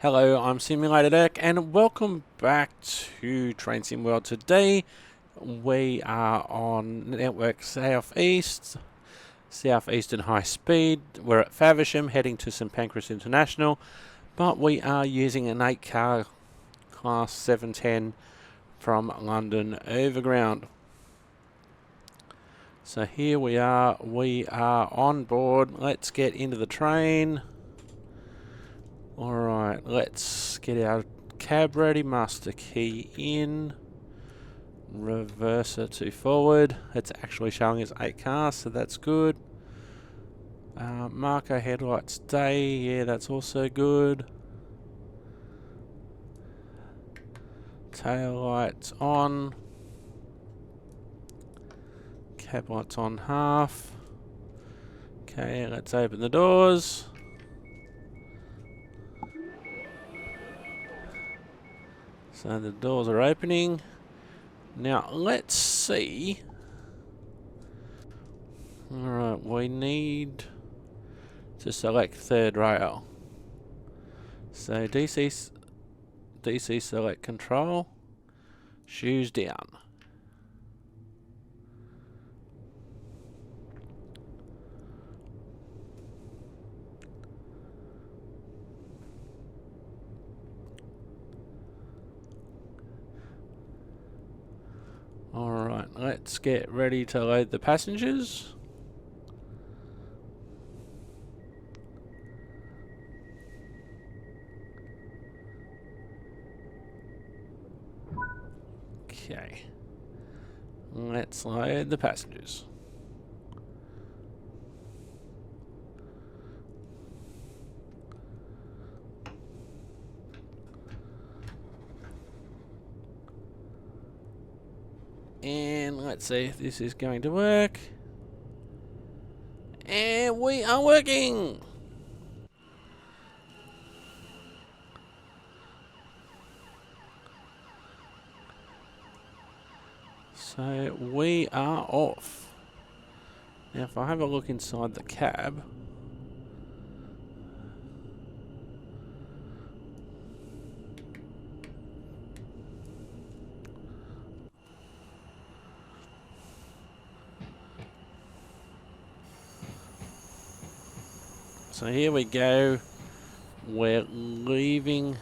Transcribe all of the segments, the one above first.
Hello, I'm Simulator Dirk, and welcome back to Train Sim World. Today we are on Network Southeastern High Speed. We're at Faversham, heading to St Pancras International, but we are using an 8-car Class 710 from London Overground. So here we are on board. Let's get into the train. Alright, let's get our cab ready, master key in, reverser to forward. It's actually showing us 8 cars, so that's good. Marker headlights day, yeah, that's also good. Tail lights on. Cab lights on half. Okay, let's open the doors. So the doors are opening. Now let's see. Alright, we need to select third rail. So DC select control. Shoes down. Alright, let's get ready to load the passengers. Okay, let's load the passengers. And let's see if this is going to work. And we are working! So we are off. Now if I have a look inside the cab, so here we go. We're leaving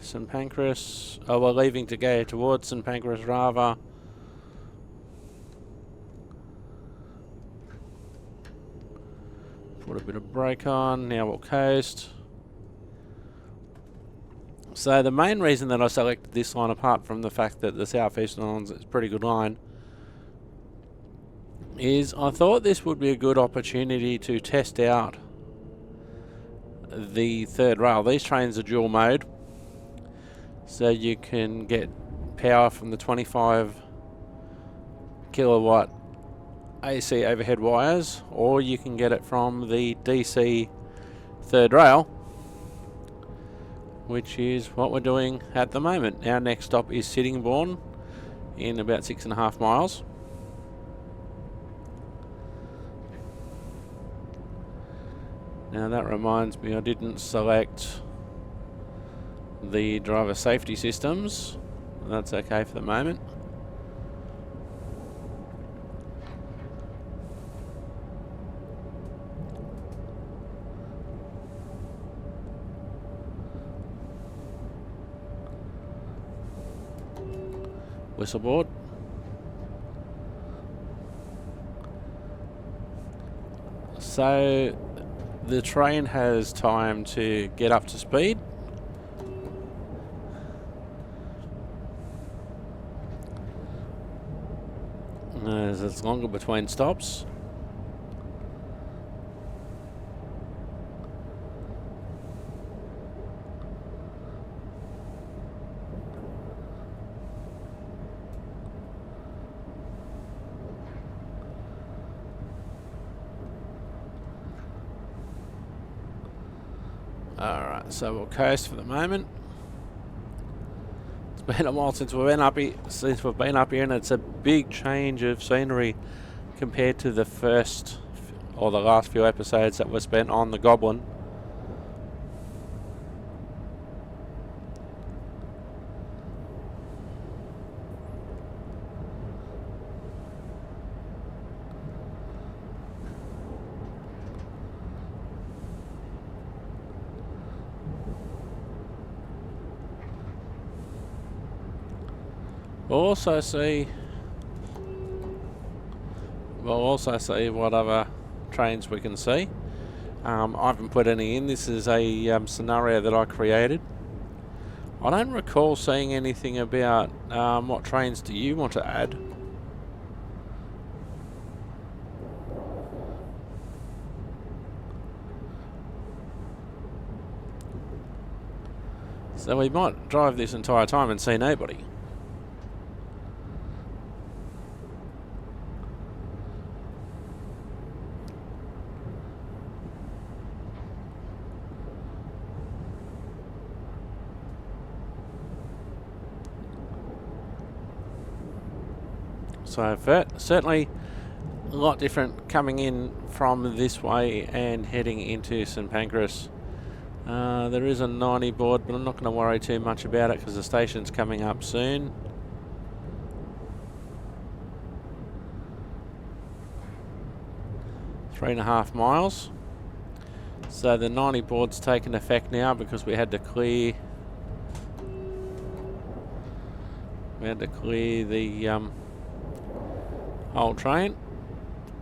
St Pancras. Oh, we're leaving to go towards St Pancras rather. Put a bit of brake on. Now we'll coast. So the main reason that I selected this line, apart from the fact that the Southeastern line's a pretty good line, is I thought this would be a good opportunity to test out the third rail. These trains are dual mode, so you can get power from the 25 kilowatt AC overhead wires, or you can get it from the DC third rail, which is what we're doing at the moment. Our next stop is Sittingbourne in about 6.5 miles. Now that reminds me, I didn't select the driver safety systems. That's okay for the moment. Whistle board. So the train has time to get up to speed. As it's longer between stops. Alright, so we'll coast for the moment. It's been a while since we've been up here, and it's a big change of scenery compared to the first or the last few episodes that were spent on the Goblin. We'll also see what other trains we can see. I haven't put any in. This is a scenario that I created. I don't recall seeing anything about what trains do you want to add. So we might drive this entire time and see nobody. So certainly a lot different coming in from this way and heading into St Pancras. There is a 90 board, but I'm not going to worry too much about it because the station's coming up soon. Three and a half miles. So the 90 board's taken effect now because we had to clear the whole train.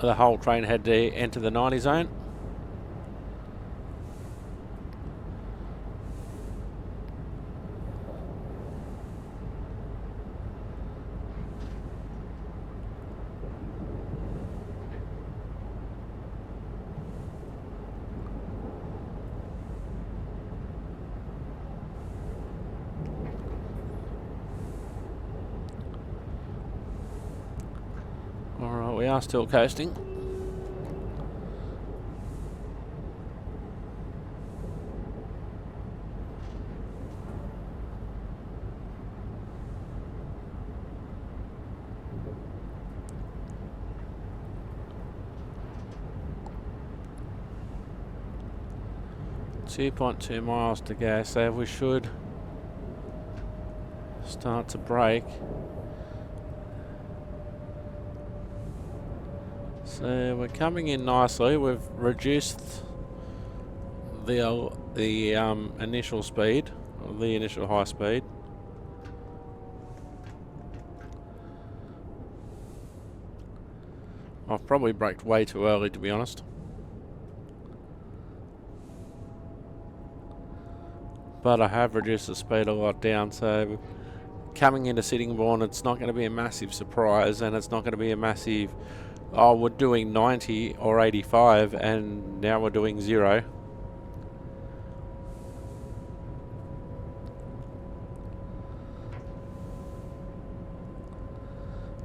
The whole train had to enter the 90 zone. Alright, we are still coasting. .2 miles to go, so we should start to brake. So we're coming in nicely. We've reduced the initial speed, or the initial high speed. I've probably braked way too early, to be honest. But I have reduced the speed a lot down, so coming into Sittingbourne, it's not going to be a massive surprise, and it's not going to be a massive, oh, we're doing 90 or 85 and now we're doing 0.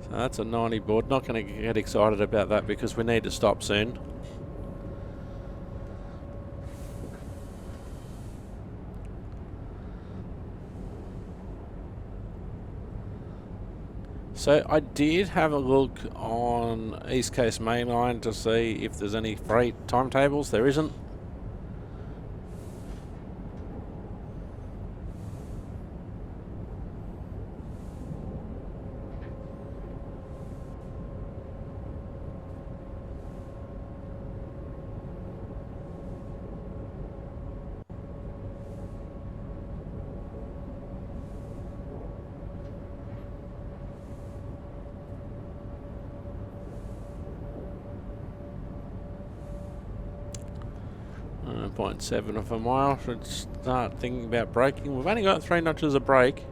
So that's a 90 board. Not going to get excited about that because we need to stop soon. So I did have a look on East Coast Mainline to see if there's any freight timetables. There isn't. .7 of a mile. Should start thinking about braking. We've only got 3 notches of brake.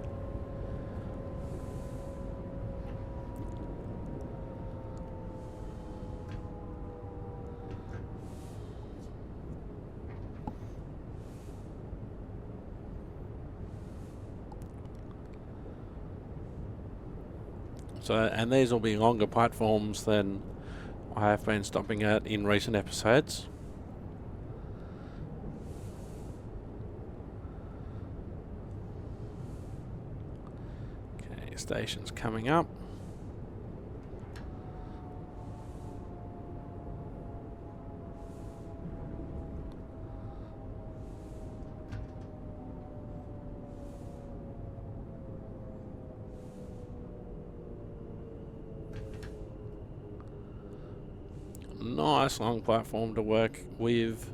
So, and these will be longer platforms than I have been stopping at in recent episodes. Station's coming up. Nice long platform to work with.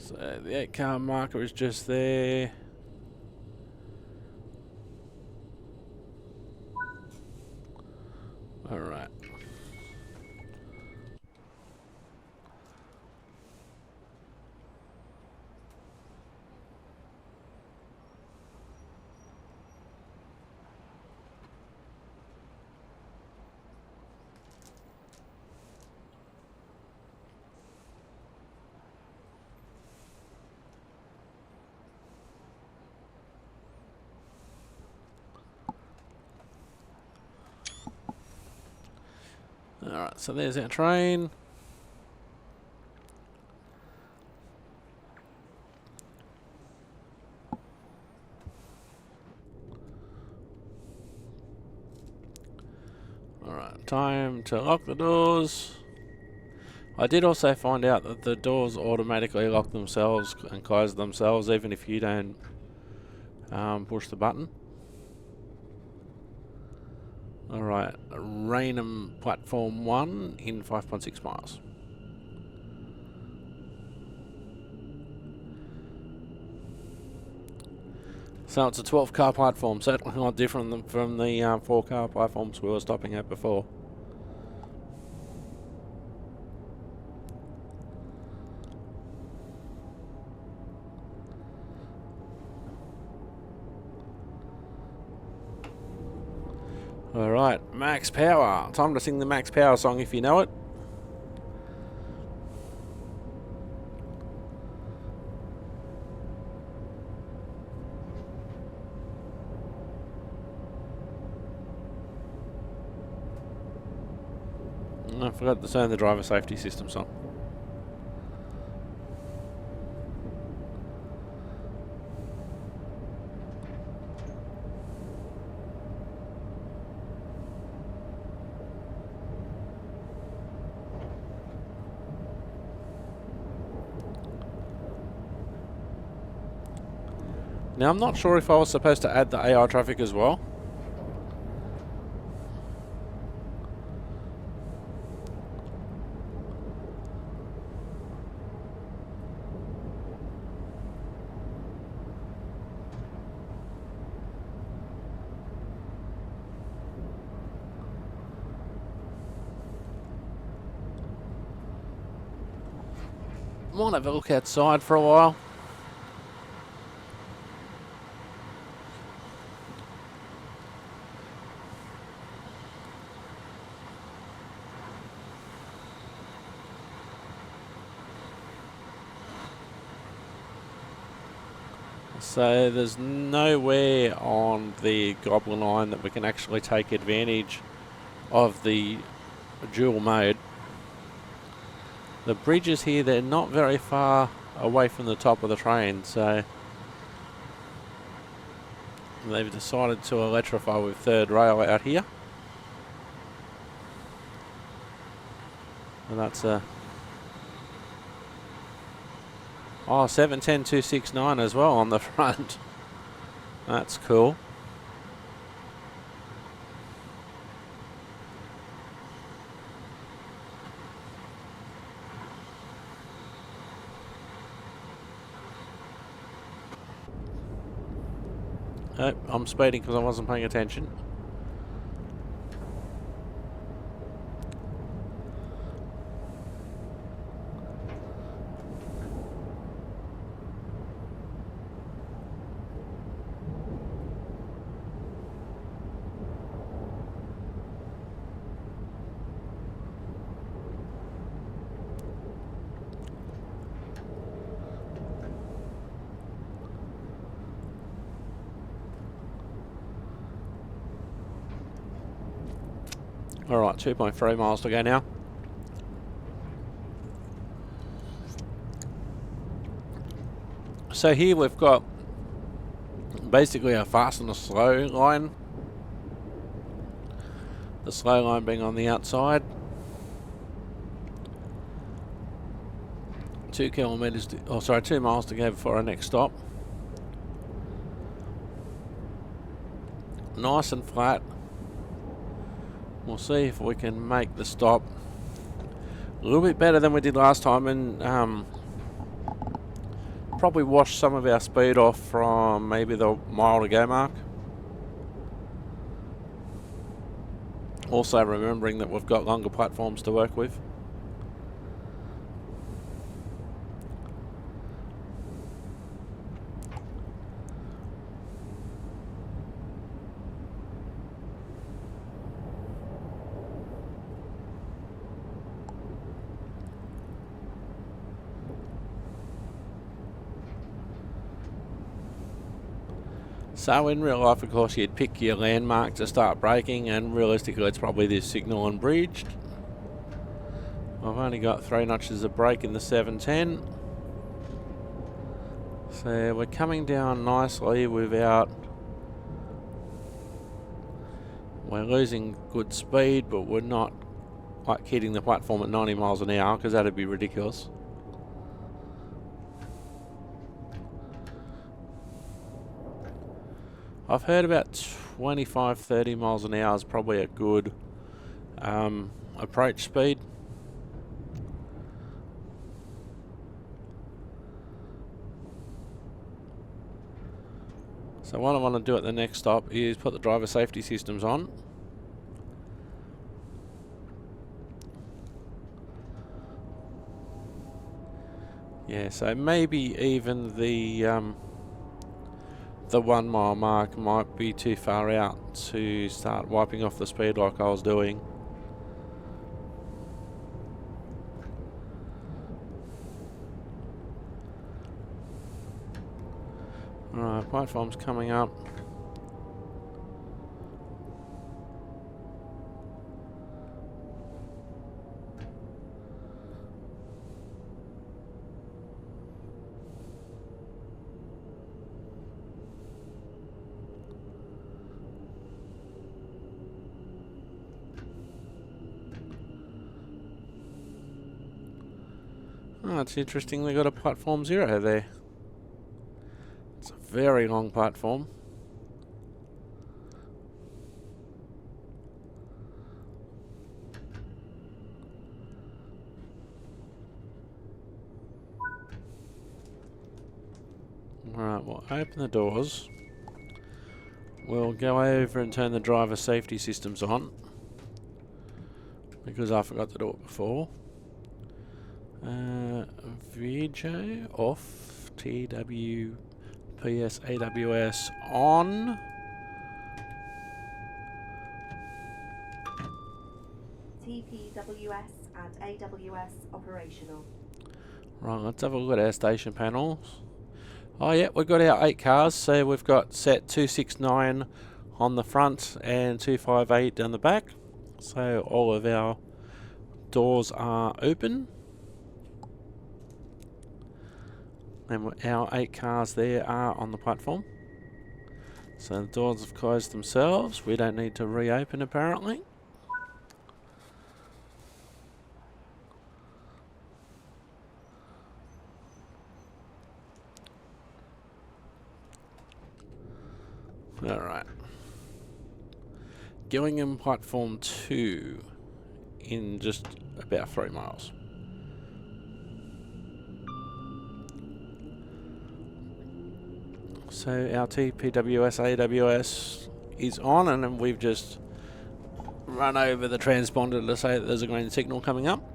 So the 8-car marker is just there. Alright. Alright, so there's our train. Alright, time to lock the doors. I did also find out that the doors automatically lock themselves and close themselves even if you don't push the button. Alright, Rainham Platform 1 in 5.6 miles. So it's a 12-car platform, certainly not different from the 4-car platforms we were stopping at before. Alright, Max Power. Time to sing the Max Power song if you know it. I forgot to turn the driver safety system song. Now I'm not sure if I was supposed to add the AI traffic as well. Might have a look outside for a while. So there's nowhere on the Goblin line that we can actually take advantage of the dual mode. The bridges here, they're not very far away from the top of the train, so they've decided to electrify with third rail out here. And that's a 710269 as well on the front. That's cool. Oh, I'm speeding because I wasn't paying attention. Alright, 2.3 miles to go now. So here we've got basically a fast and a slow line. The slow line being on the outside. 2 miles to go before our next stop. Nice and flat. We'll see if we can make the stop a little bit better than we did last time, and probably wash some of our speed off from maybe the mile to go mark. Also remembering that we've got longer platforms to work with. So in real life, of course, you'd pick your landmark to start braking, and realistically it's probably this signal and bridge. I've only got 3 notches of brake in the 710. So we're coming down nicely without... We're losing good speed, but we're not like hitting the platform at 90 miles an hour, because that'd be ridiculous. I've heard about 25-30 miles an hour is probably a good approach speed. So what I want to do at the next stop is put the driver safety systems on. Yeah, so maybe even the 1 mile mark might be too far out to start wiping off the speed like I was doing. Alright, platform's coming up. Oh, it's interesting they got a platform 0 there. It's a very long platform. Alright, we'll open the doors. We'll go over and turn the driver safety systems on, because I forgot to do it before. VJ off, TW, PS, AWS on. TPWS and AWS operational. Right, let's have a look at our station panels. Oh yeah, we've got our 8 cars, so we've got set 269 on the front and 258 down the back. So all of our doors are open. And our 8 cars there are on the platform. So the doors have closed themselves. We don't need to reopen apparently. Alright. Gillingham platform 2 in just about 3 miles. So our TPWS AWS is on, and then we've just run over the transponder to say that there's a green signal coming up.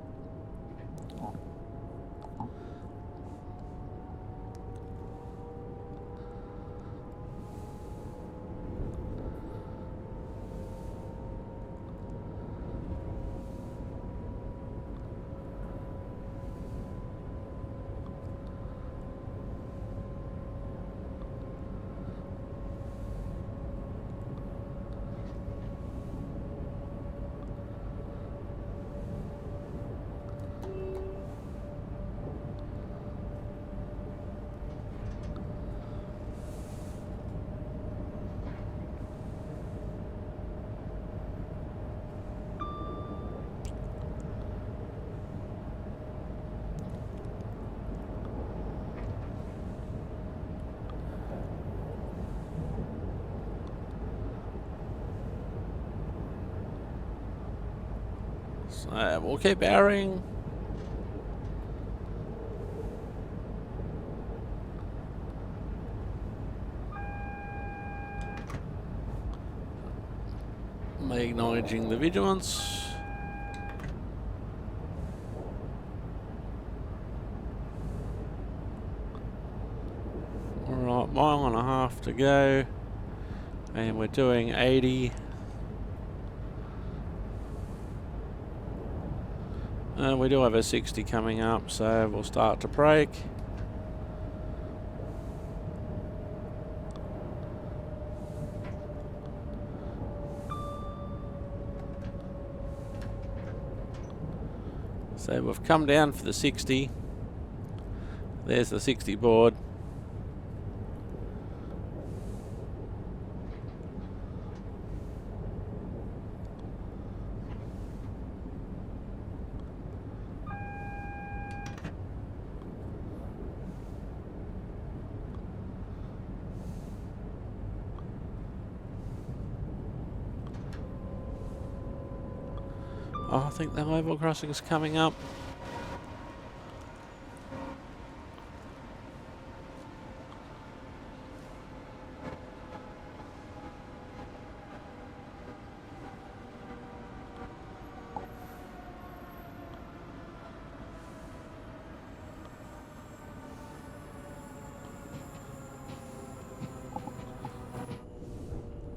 So we'll keep powering. Acknowledging the vigilance. Alright, mile and a half to go. And we're doing 80. We do have a 60 coming up, so we'll start to brake. So we've come down for the 60. There's the 60 board. Oh, I think the level crossing is coming up.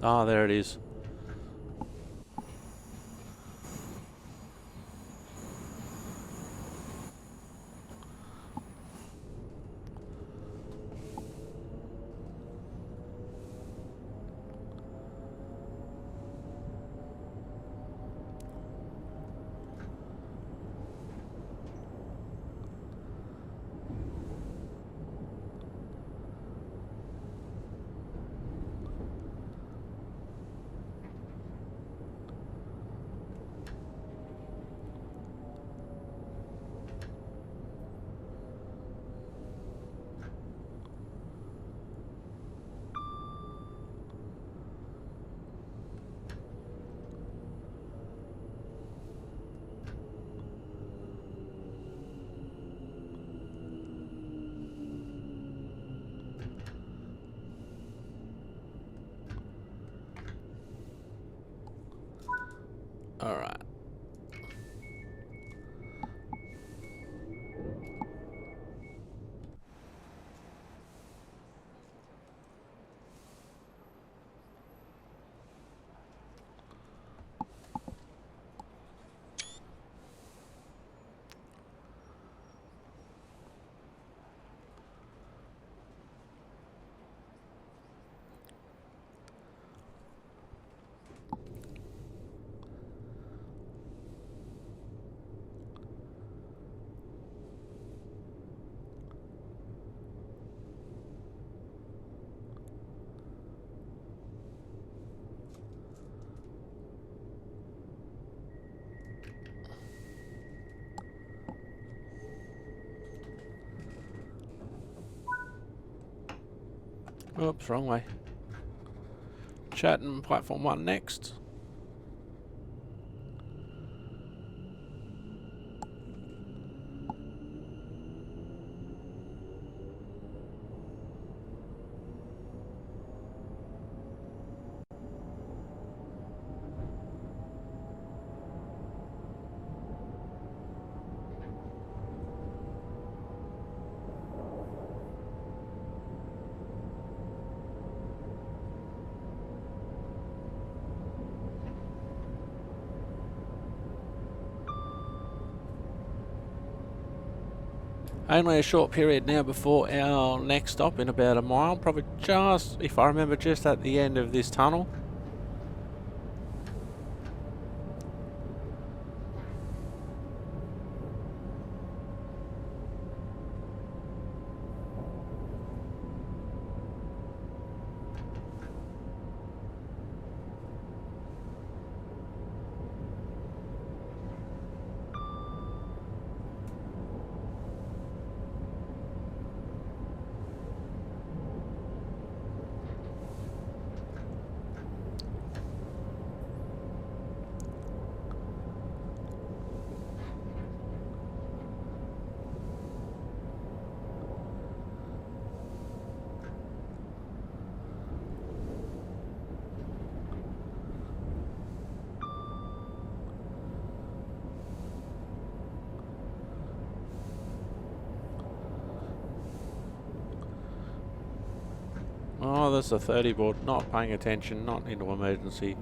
Ah, there it is. All right. Oops, wrong way. Chatting platform 1 next. Only a short period now before our next stop in about a mile, probably just, if I remember, just at the end of this tunnel. Oh, there's a 30 board. Not paying attention. Not into emergency.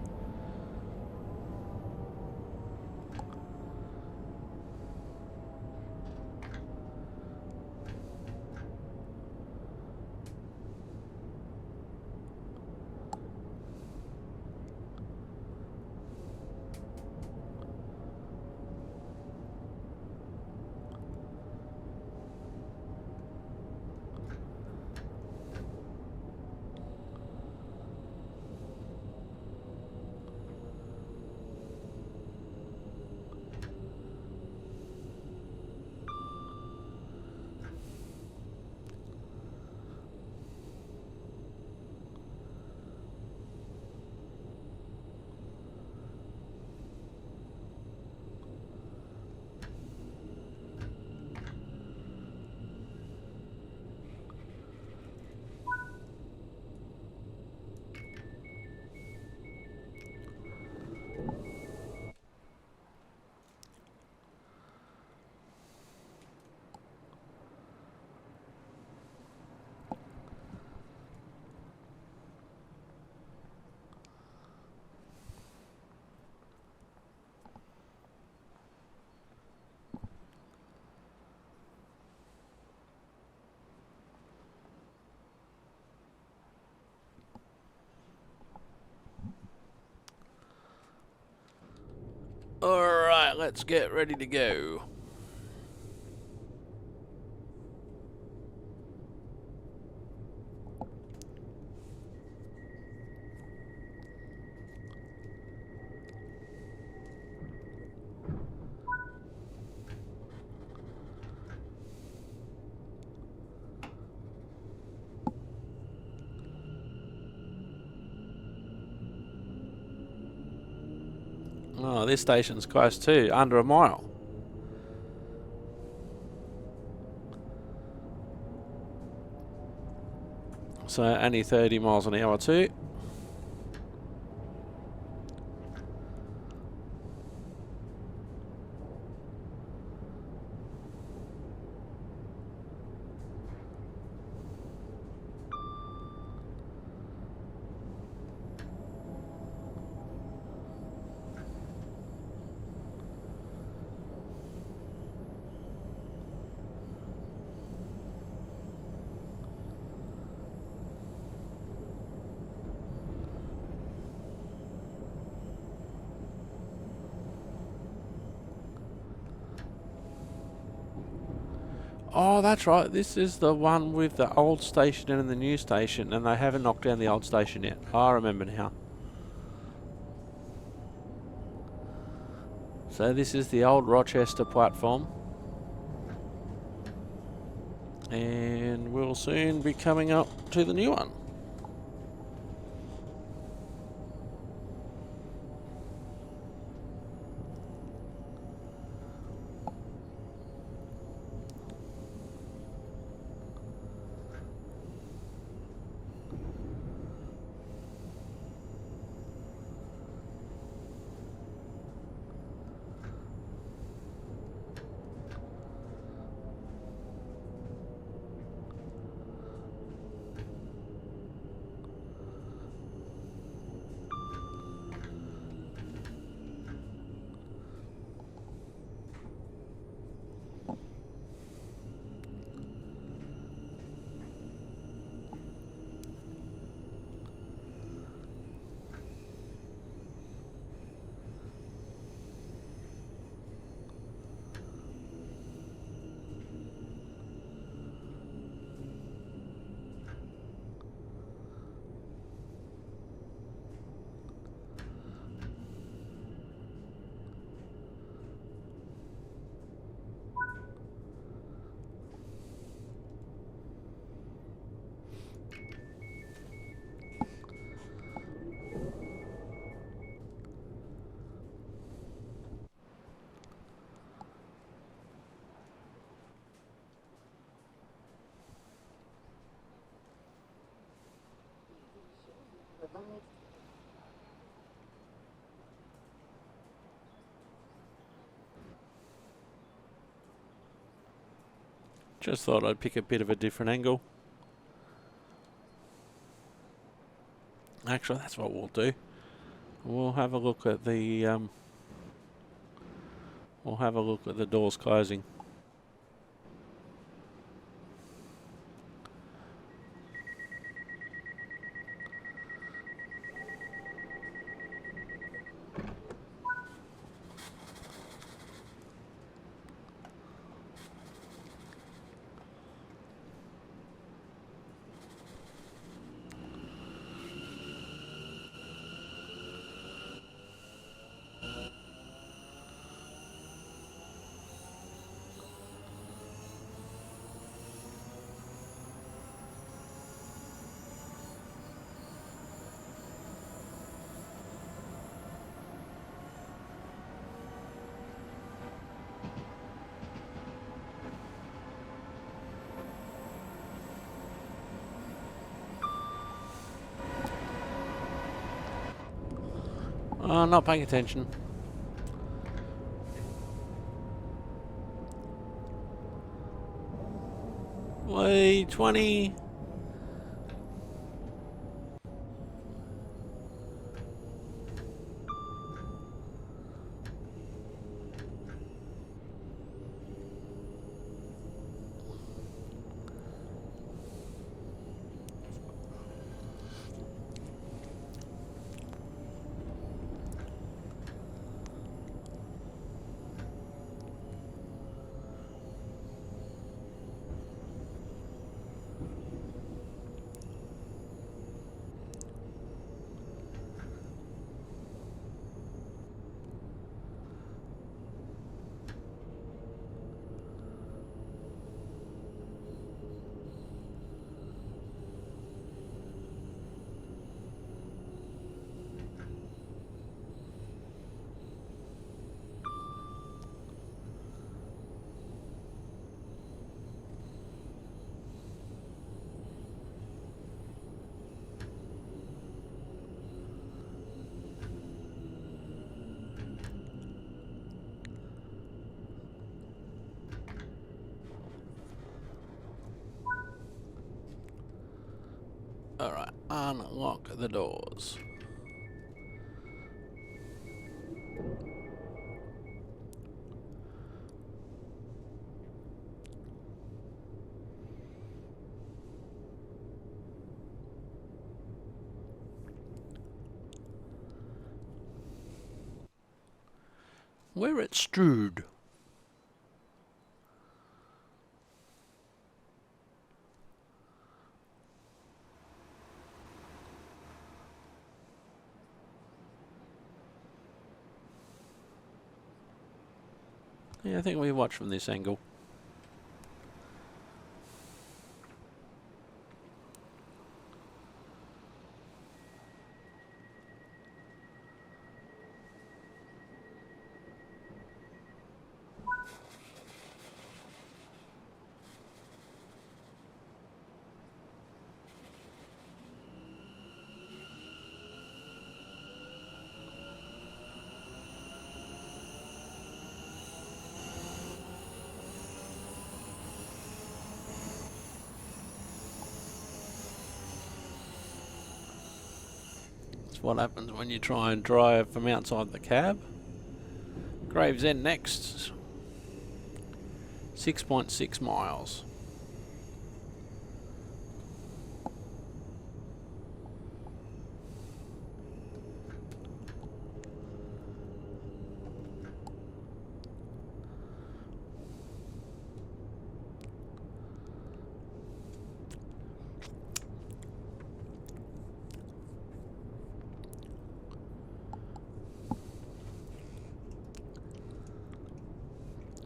Alright, let's get ready to go. Oh, this station's close too, under a mile. So only 30 miles an hour too. Oh, that's right. This is the one with the old station and the new station, and they haven't knocked down the old station yet. I remember now. So this is the old Rochester platform. And we'll soon be coming up to the new one. Just thought I'd pick a bit of a different angle. Actually, that's what we'll do. We'll have a look at the doors closing. Not paying attention. Wait, 20. Alright, unlock the doors. Where it's strewed. Yeah, I think we watch from this angle. That's what happens when you try and drive from outside the cab. Gravesend next. 6.6 miles.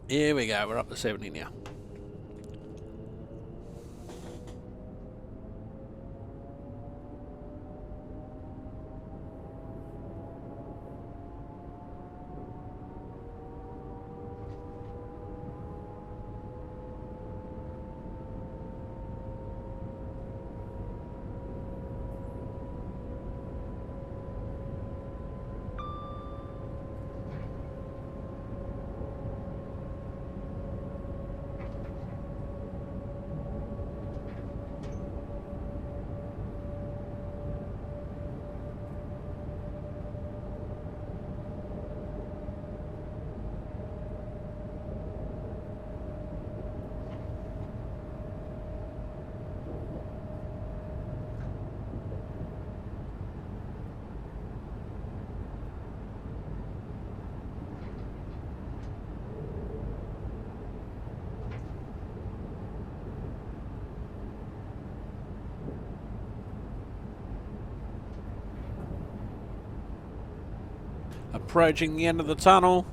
Here we go, we're up to 70 now. approaching the end of the tunnel.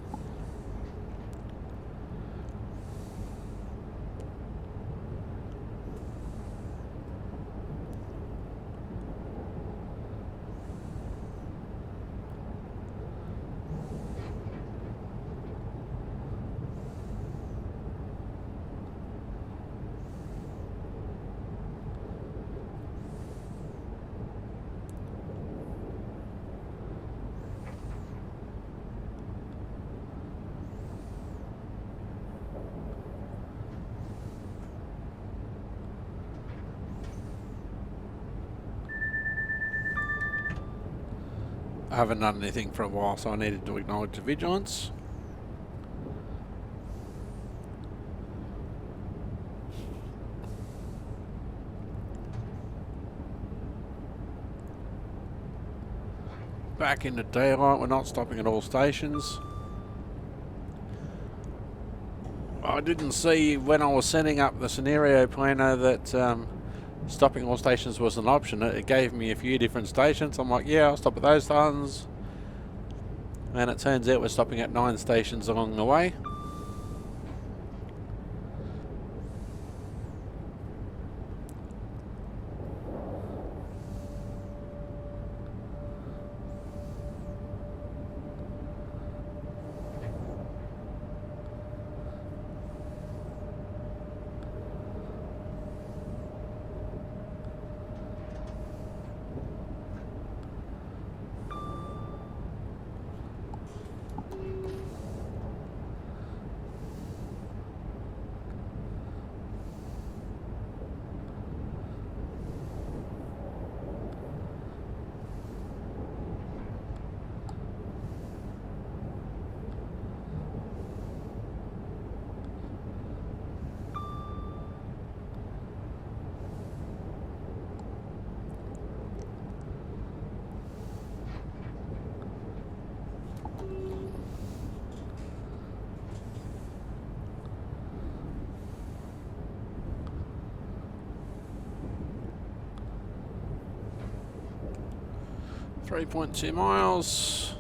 I haven't done anything for a while, so I needed to acknowledge the vigilance. Back into daylight, we're not stopping at all stations. I didn't see when I was setting up the scenario planner that stopping all stations was an option. It gave me a few different stations. I'm like, yeah, I'll stop at those ones. And it turns out we're stopping at 9 stations along the way. .2 miles.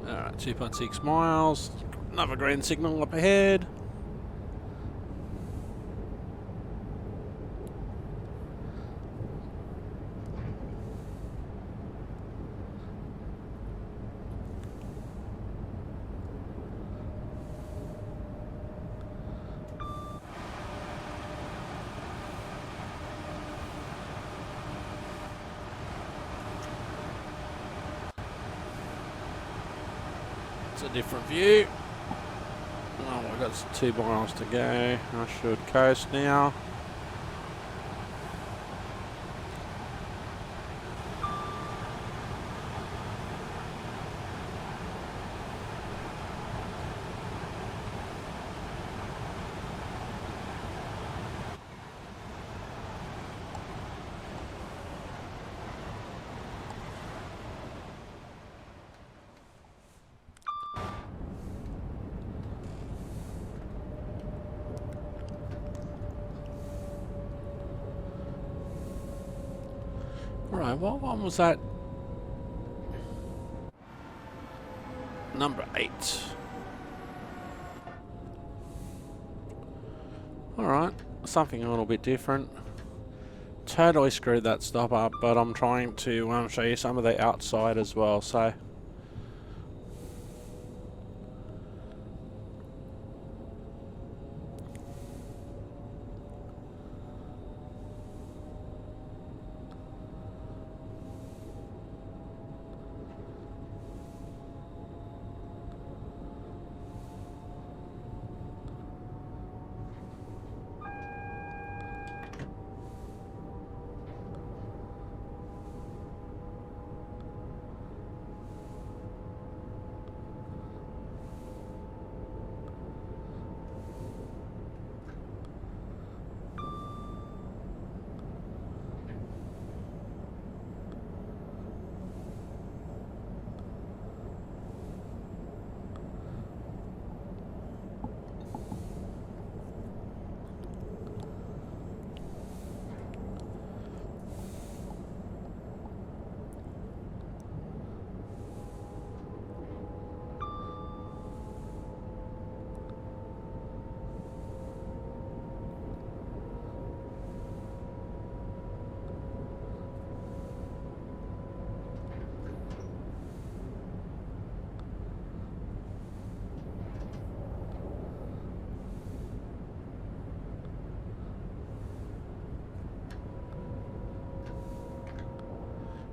Alright, 2.6 miles. Another green signal up ahead. A different view. Oh, we've got 2 miles to go. I should coast now. Right, what one was that? Number 8. Alright, something a little bit different. Totally screwed that stop up, but I'm trying to show you some of the outside as well, so...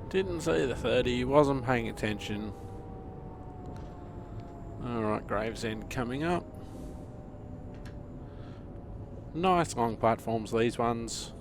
Didn't see the 30, wasn't paying attention. Alright, Gravesend coming up. Nice long platforms, these ones.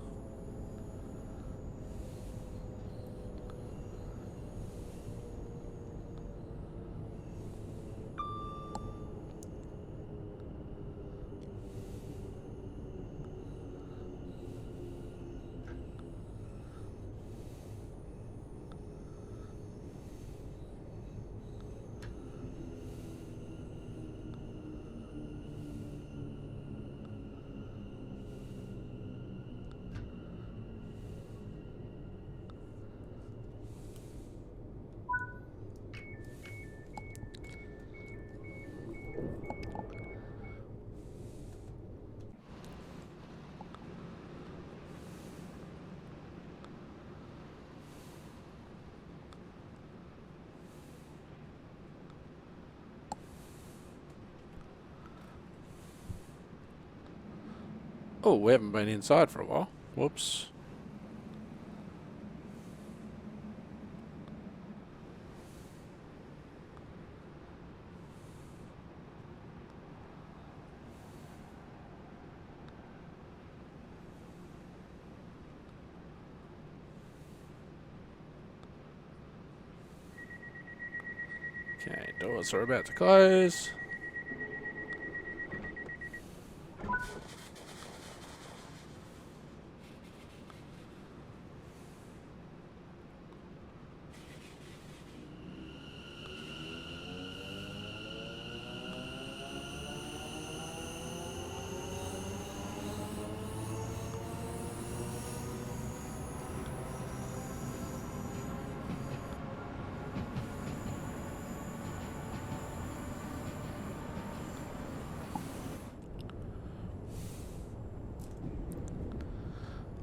Oh, we haven't been inside for a while. Whoops. Okay, doors are about to close.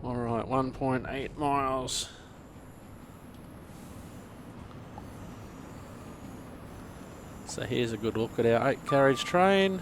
Alright, 1.8 miles. So here's a good look at our 8-carriage train.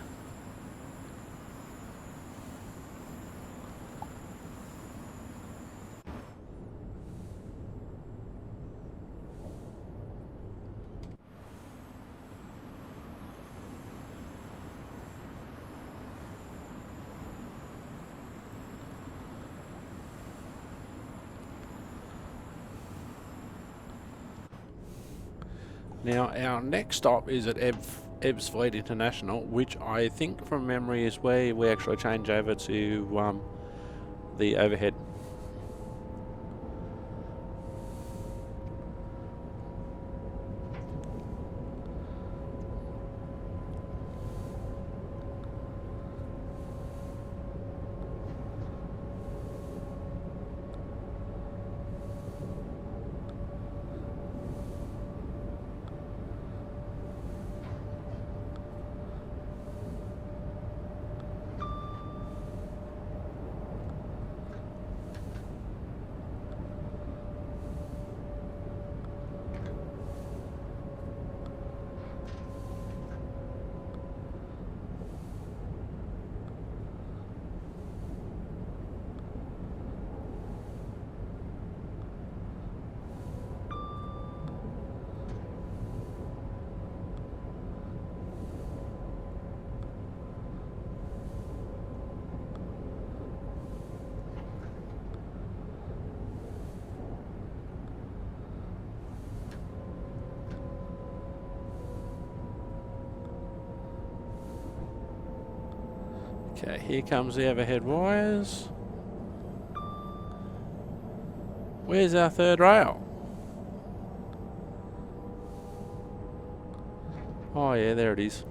Now our next stop is at Ebbsfleet International, which I think from memory is where we actually change over to the overhead. Okay, here comes the overhead wires. Where's our third rail? Oh yeah, there it is.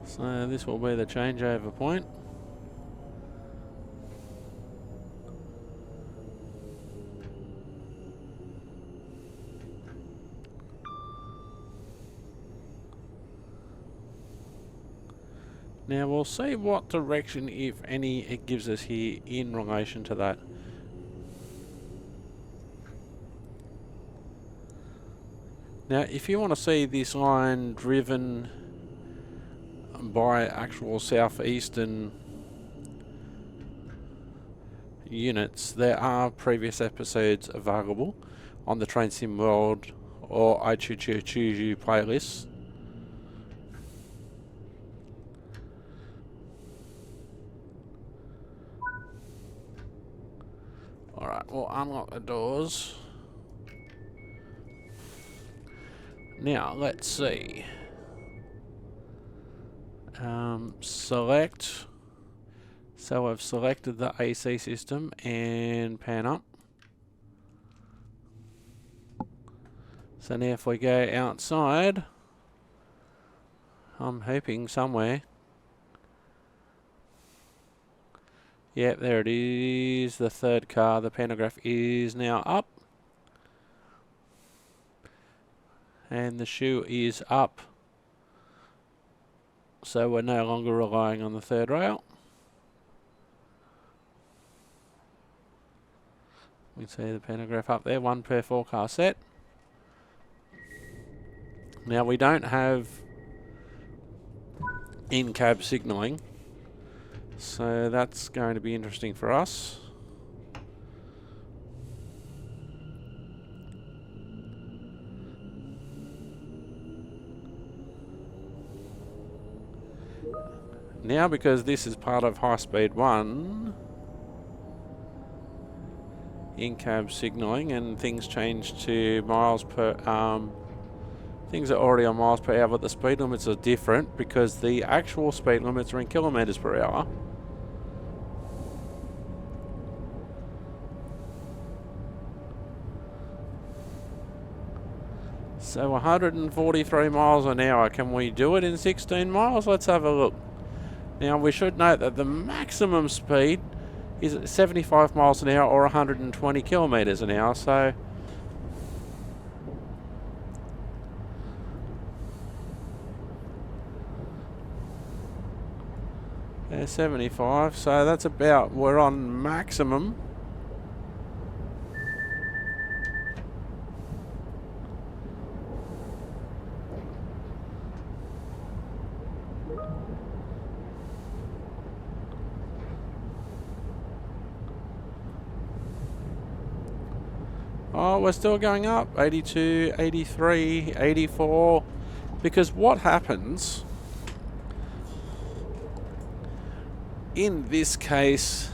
So this will be the changeover point. Now we'll see what direction, if any, it gives us here in relation to that. Now, if you want to see this line driven by actual Southeastern units, there are previous episodes available on the Train Sim World or I Choose You playlists. Alright, we'll unlock the doors. Now, let's see. Select. So I've selected the AC system and pan up. So now if we go outside, I'm hoping somewhere. Yep, there it is, the third car. The pantograph is now up. And the shoe is up. So we're no longer relying on the third rail. We can see the pantograph up there, 1 per 4 car set. Now we don't have in-cab signalling, so that's going to be interesting for us. Now, because this is part of High Speed 1, in-cab signalling, and things change to miles per... things are already on miles per hour, but the speed limits are different because the actual speed limits are in kilometres per hour. So 143 miles an hour. Can we do it in 16 miles? Let's have a look. Now we should note that the maximum speed is 75 miles an hour or 120 kilometres an hour. So yeah, 75. So that's about, we're on maximum. Oh, we're still going up. 82, 83, 84. Because what happens in this case,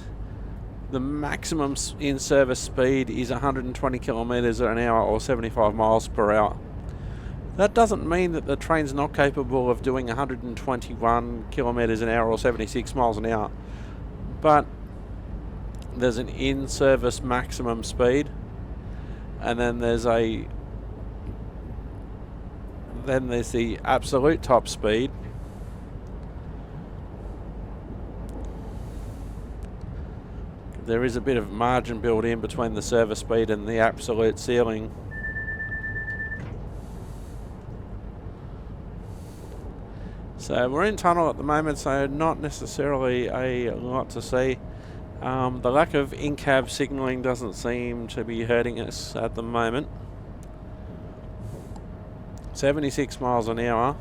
the maximum in-service speed is 120 kilometres an hour or 75 miles per hour. That doesn't mean that the train's not capable of doing 121 kilometres an hour or 76 miles an hour. But there's an in-service maximum speed. And then there's the absolute top speed. There is a bit of margin built in between the service speed and the absolute ceiling. So we're in tunnel at the moment, so not necessarily a lot to see. The lack of in-cab signalling doesn't seem to be hurting us at the moment. 76 miles an hour,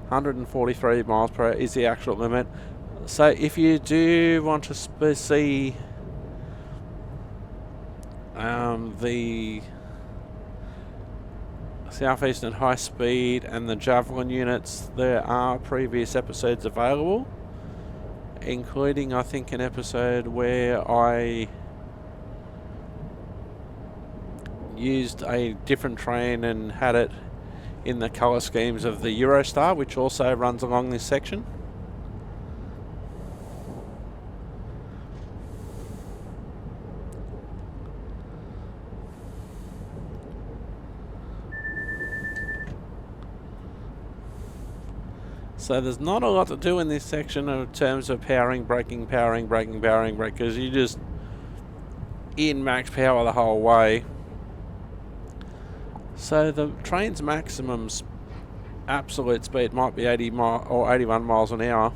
143 miles per hour is the actual limit. So if you do want to see the Southeastern High Speed and the Javelin units, there are previous episodes available, including I think an episode where I used a different train and had it in the colour schemes of the Eurostar, which also runs along this section. So there's not a lot to do in this section in terms of powering, braking, because you just in max power the whole way. So the train's maximum absolute speed might be 80 or 81 miles an hour.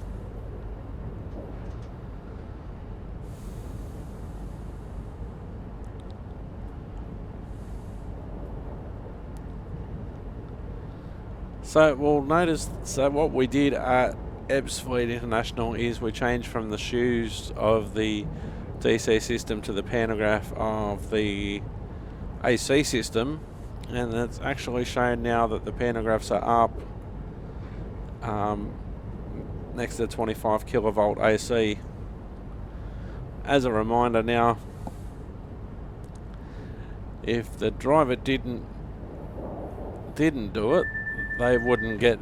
So we'll notice, so what we did at Ebbsfleet International is we changed from the shoes of the DC system to the pantograph of the AC system, and it's actually shown now that the pantographs are up next to 25 kilovolt AC. As a reminder now, if the driver didn't do it, they wouldn't get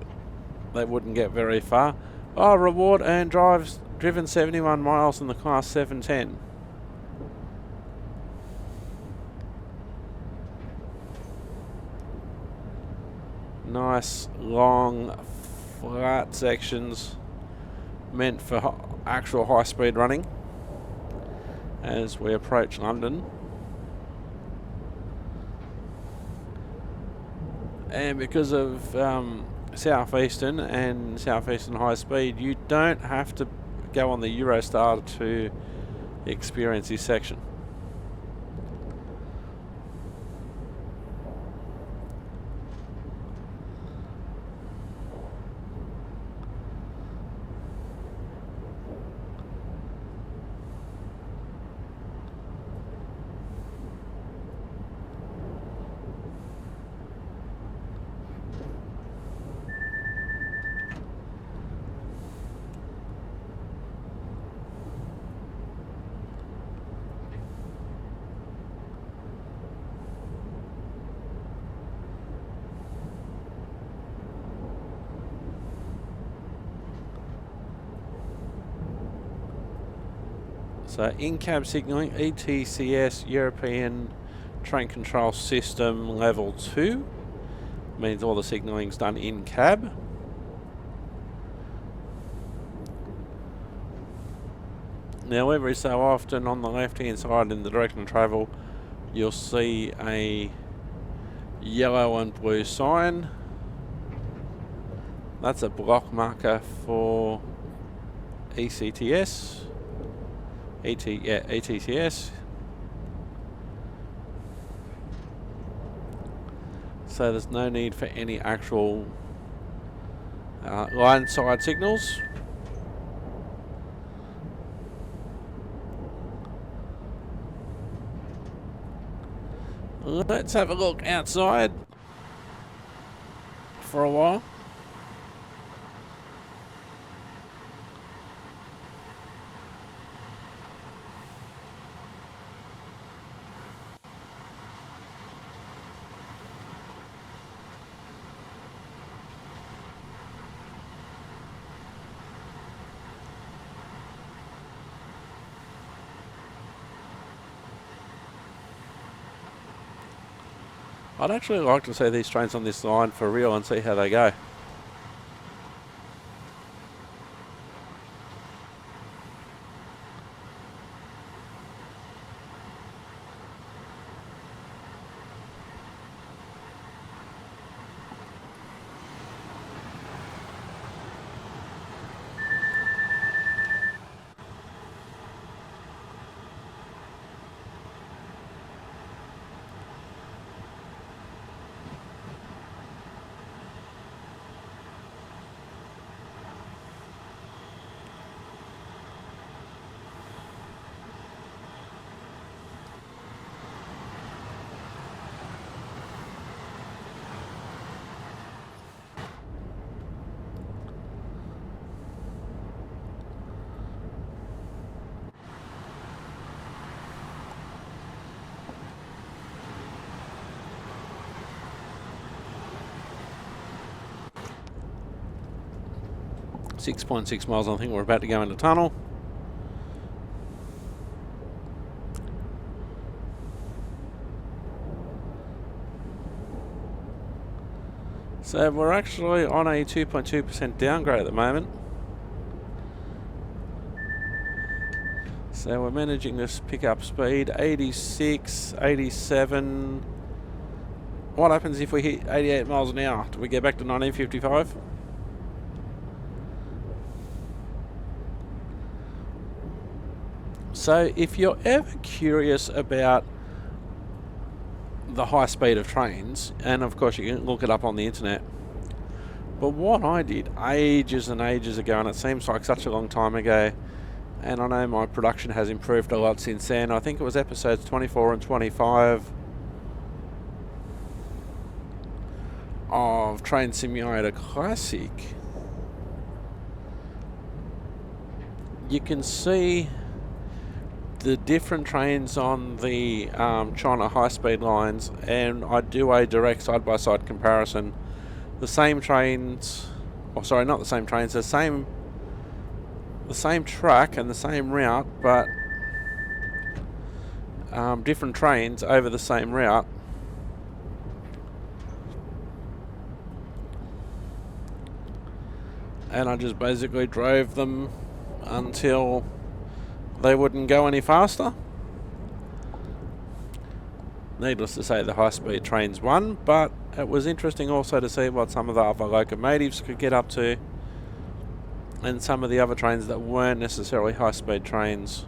very far. Oh, reward earned, driven 71 miles in the class 710. Nice long flat sections meant for actual high speed running as we approach London. And because of Southeastern and Southeastern high speed, you don't have to go on the Eurostar to experience this section. So in-cab signalling, ETCS European Train Control System Level 2 means all the signalling's done in-cab. Now every so often on the left-hand side in the direction of travel, you'll see a yellow and blue sign. That's a block marker for ECTS. ETCS. So there's no need for any actual line side signals. Let's have a look outside for a while. I'd actually like to see these trains on this line for real and see how they go. .6 miles, I think we're about to go into tunnel. So we're actually on a 2.2% downgrade at the moment. So we're managing this pick up speed, 86, 87. What happens if we hit 88 miles an hour? Do we get back to 1955? So if you're ever curious about the high speed of trains, and of course you can look it up on the internet, But what I did ages and ages ago, and it seems like such a long time ago, and I know my production has improved a lot since then. I think it was episodes 24 and 25 of Train Simulator Classic. You can see the different trains on the China high-speed lines, and I do a direct side-by-side comparison. The same trains, or sorry, not the same trains, the same track and the same route, but different trains over the same route. And I just basically drove them until they wouldn't go any faster. Needless to say, the high-speed trains won, but it was interesting also to see what some of the other locomotives could get up to, and some of the other trains that weren't necessarily high-speed trains.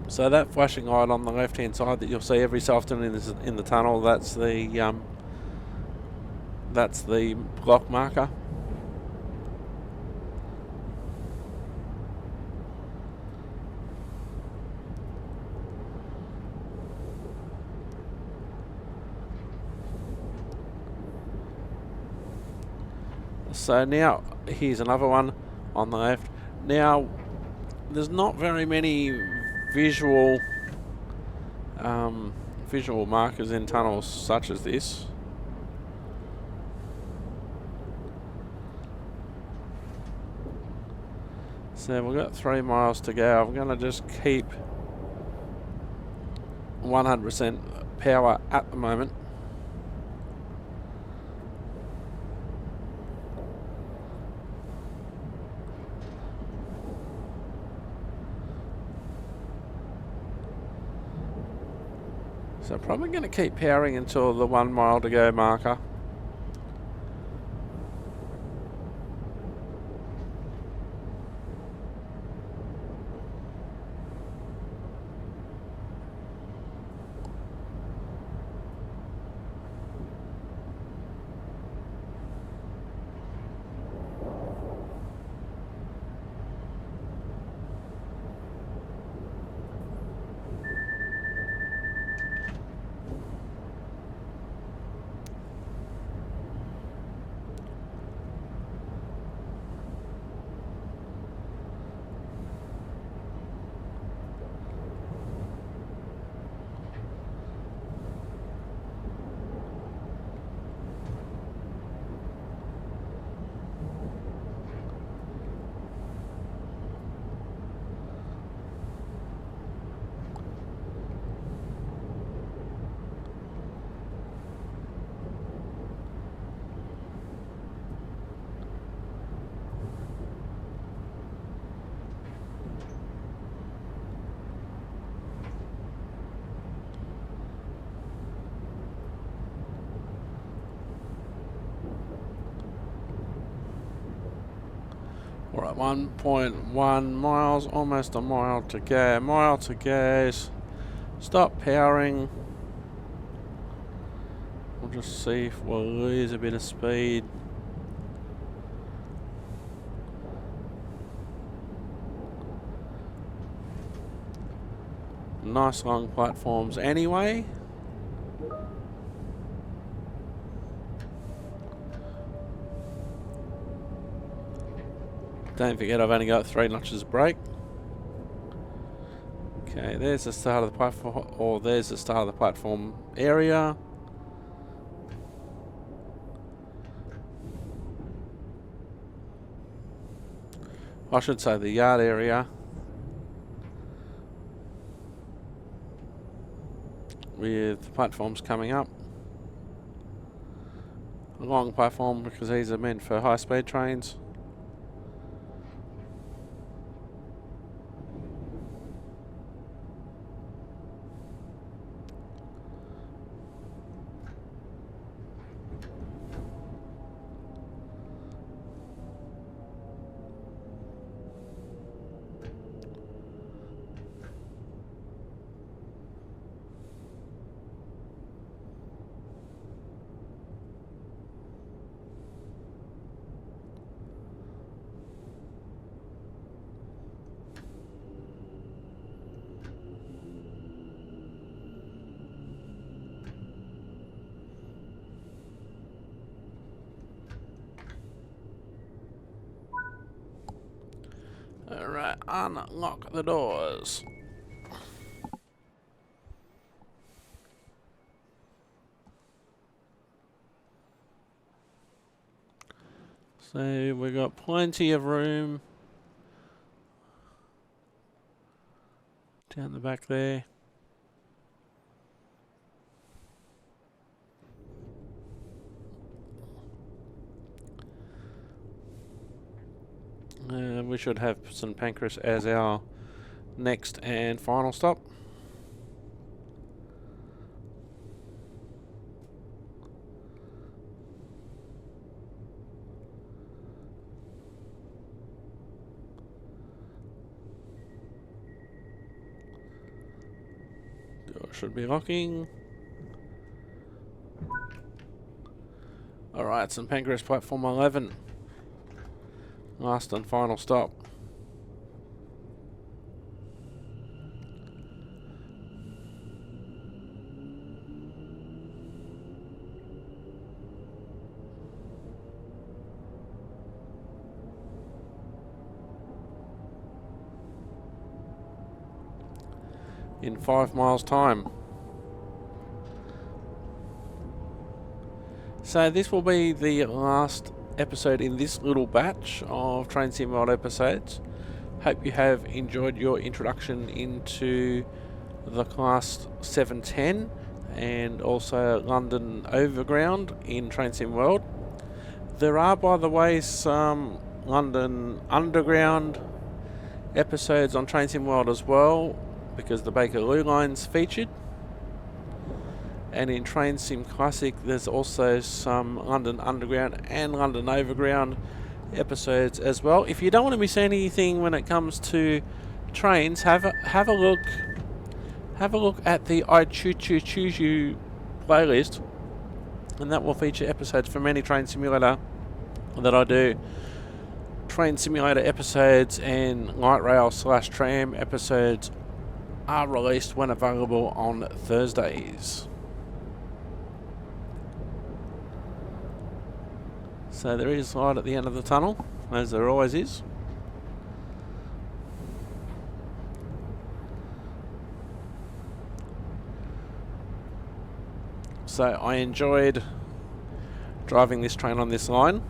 So that flashing light on the left-hand side that you'll see every so often in the tunnel, that's the block marker. So now, here's another one on the left. Now, there's not very many visual markers in tunnels such as this. So we've got 3 miles to go. I'm going to just keep 100% power at the moment. So probably going to keep powering until the 1 mile to go marker. We're at 1.1 miles, almost a mile to go. Mile to go. Stop powering. We'll just see if we'll lose a bit of speed. Nice long platforms anyway. Don't forget I've only got 3 notches of brake. Okay, there's the start of the platform, or there's the start of the platform area. I should say the yard area. With the platforms coming up. A long platform because these are meant for high-speed trains. unlock the doors. So we've got plenty of room down the back there. We should have St Pancras as our next and final stop. Door should be locking. Alright, St Pancras platform 11. Last and final stop. In 5 miles time. So this will be the last episode in this little batch of Train Sim World episodes. Hope you have enjoyed your introduction into the Class 710 and also London Overground in Train Sim World. There are, by the way, some London Underground episodes on Train Sim World as well, because the Bakerloo line's featured. And in Train Sim Classic, there's also some London Underground and London Overground episodes as well. If you don't want to miss anything when it comes to trains, have a look at the I Choose You playlist, and that will feature episodes from any train simulator that I do. Train simulator episodes and light rail / tram episodes are released when available on Thursdays. So there is light at the end of the tunnel, as there always is. So I enjoyed driving this train on this line.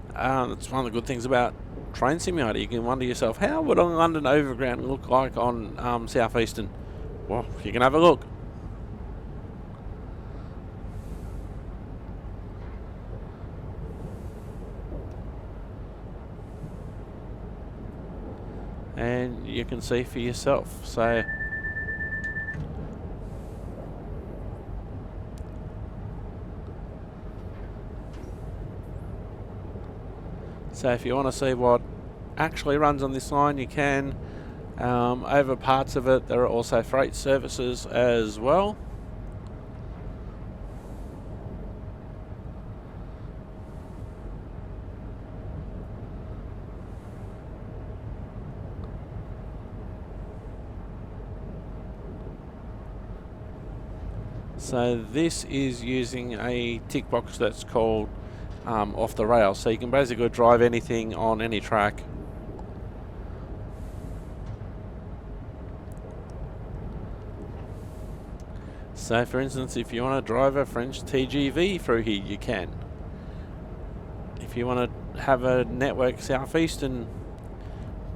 It's one of the good things about Train Simulator. You can wonder yourself, how would a London Overground look like on Southeastern? Well, you can have a look. And you can see for yourself. So if you want to see what actually runs on this line, you can. Over parts of it, there are also freight services as well. So this is using a tick box that's called off the rail, so you can basically drive anything on any track. So for instance, if you want to drive a French TGV through here, you can. If you want to have a network Southeastern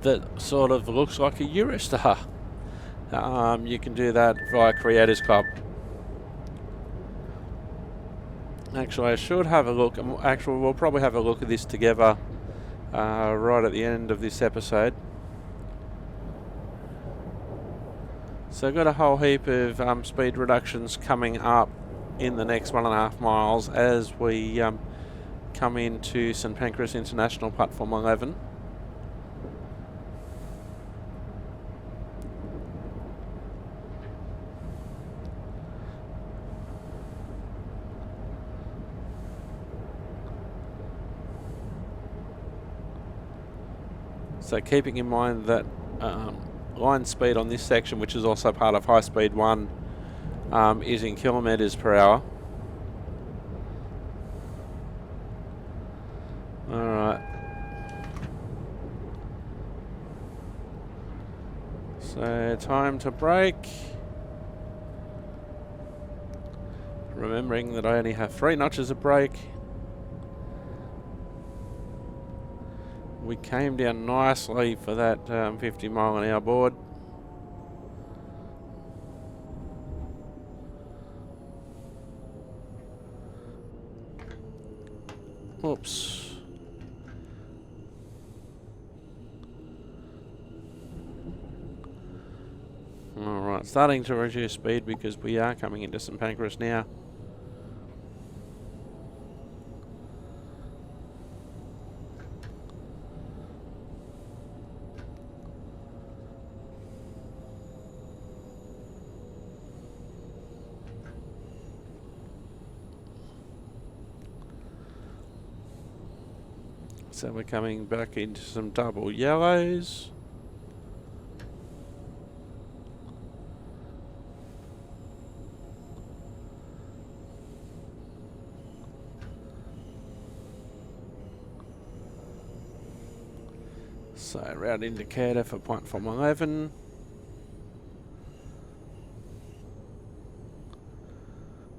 that sort of looks like a Eurostar, you can do that via Creators Club. Actually, I should have a look. Actually, we'll probably have a look at this together right at the end of this episode. So I've got a whole heap of speed reductions coming up in the next 1.5 miles as we come into St Pancras International Platform 11. So keeping in mind that line speed on this section, which is also part of High Speed 1, is in kilometres per hour. Alright. So time to brake. Remembering that I only have 3 notches of brake. We came down nicely for that 50 mile an hour board. Oops. Alright, starting to reduce speed because we are coming into St Pancras now. So we're coming back into some double yellows. So route indicator for point from 11.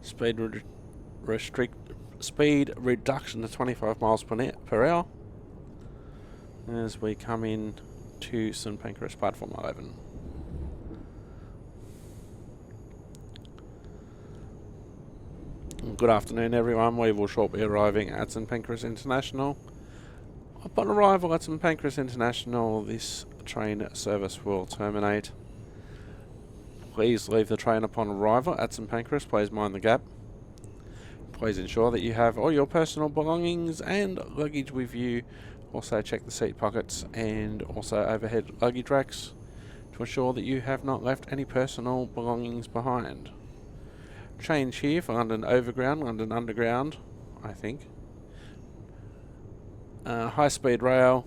Speed reduction to 25 miles per hour as we come in to St Pancras platform 11. Good afternoon everyone, we will shortly be arriving at St Pancras International. Upon arrival at St Pancras International, this train service will terminate. Please leave the train upon arrival at St Pancras, please mind the gap. Please ensure that you have all your personal belongings and luggage with you. Also check the seat pockets and also overhead luggage racks to ensure that you have not left any personal belongings behind. Change here for London Overground, London Underground, I think. High speed rail,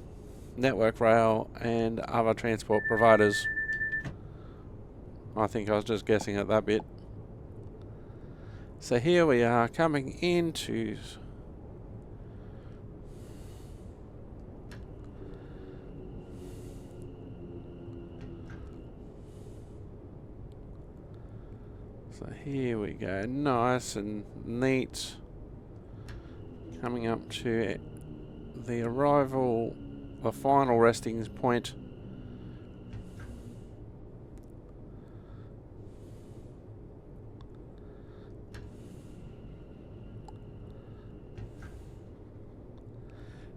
network rail and other transport providers. I think I was just guessing at that bit. So here we are coming into here we go, nice and neat. Coming up to the arrival, the final resting point.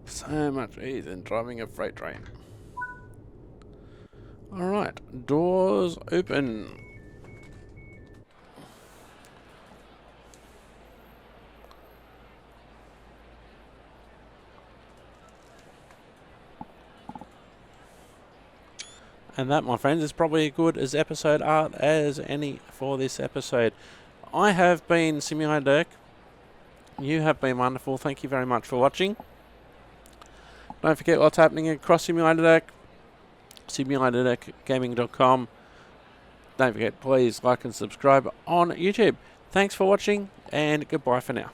So much easier than driving a freight train. Alright, doors open. And that, my friends, is probably as good as episode art as any for this episode. I have been Simulator Dirk. You have been wonderful. Thank you very much for watching. Don't forget what's happening across Simulator Dirk. SimulatorDirkGaming.com. Don't forget, please like and subscribe on YouTube. Thanks for watching, and goodbye for now.